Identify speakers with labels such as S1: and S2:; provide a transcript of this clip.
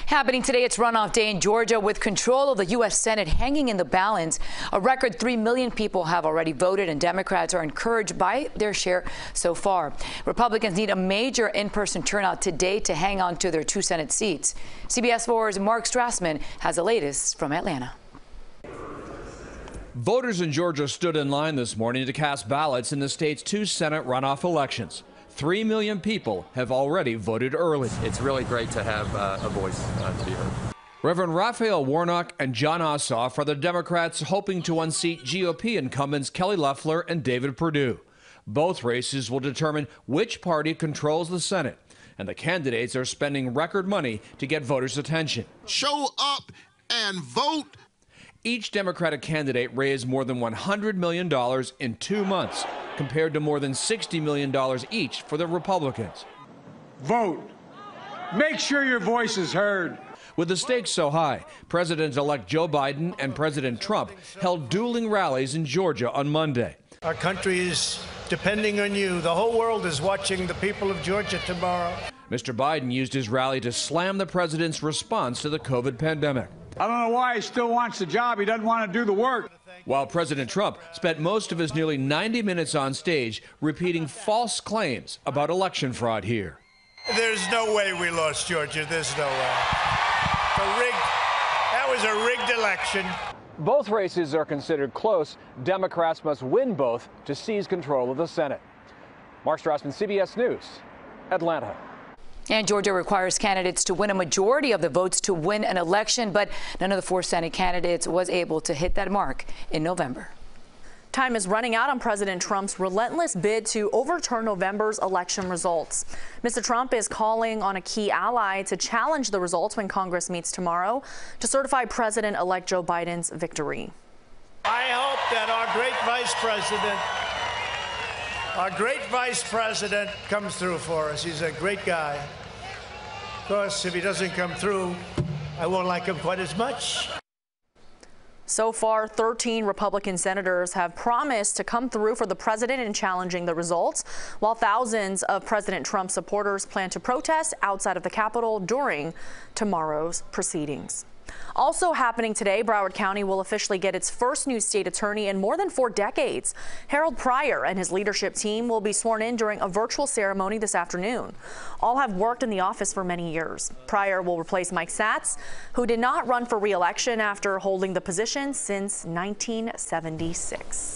S1: Happening today, it's runoff day in Georgia with control of the U.S. Senate hanging in the balance. A record 3 million people have already voted, and Democrats are encouraged by their share so far. Republicans need a major in-person turnout today to hang on to their 2 Senate seats. CBS 4's Mark Strassman has the latest from Atlanta.
S2: Voters in Georgia stood in line this morning to cast ballots in the state's 2 Senate runoff elections. 3 million people have already voted early.
S3: It's really great to have a voice to be heard.
S2: Reverend Raphael Warnock and Jon Ossoff are the Democrats hoping to unseat GOP incumbents Kelly Loeffler and David Perdue. Both races will determine which party controls the Senate, and the candidates are spending record money to get voters' attention.
S4: Show up and vote.
S2: Each Democratic candidate raised more than $100 million in 2 months, compared to more than $60 million each for the Republicans.
S5: Vote. Make sure your voice is heard.
S2: With the stakes so high, President-elect Joe Biden and President Trump held dueling rallies in Georgia on Monday.
S6: Our country is depending on you. The whole world is watching the people of Georgia tomorrow.
S2: Mr. Biden used his rally to slam the president's response to the COVID pandemic.
S5: I don't know why he still wants the job. He doesn't want to do the work.
S2: While President Trump spent most of his nearly 90 minutes on stage repeating false claims about election fraud here.
S6: There's no way we lost Georgia. There's no way. That was a rigged election.
S2: Both races are considered close. Democrats must win both to seize control of the Senate. Mark Strassman, CBS News, Atlanta.
S1: And Georgia requires candidates to win a majority of the votes to win an election, but none of the 4 Senate candidates was able to hit that mark in November.
S7: Time is running out on President Trump's relentless bid to overturn November's election results. Mr. Trump is calling on a key ally to challenge the results when Congress meets tomorrow to certify President-elect Joe Biden's victory.
S6: I hope that our great vice president comes through for us. He's a great guy. Of course, if he doesn't come through, I won't like him quite as much.
S7: So far, 13 Republican senators have promised to come through for the president in challenging the results, while thousands of President Trump supporters plan to protest outside of the Capitol during tomorrow's proceedings. Also happening today, Broward County will officially get its first new state attorney in more than 4 decades. Harold Pryor and his leadership team will be sworn in during a virtual ceremony this afternoon. All have worked in the office for many years. Pryor will replace Mike Satz, who did not run for re-election after holding the position since 1976.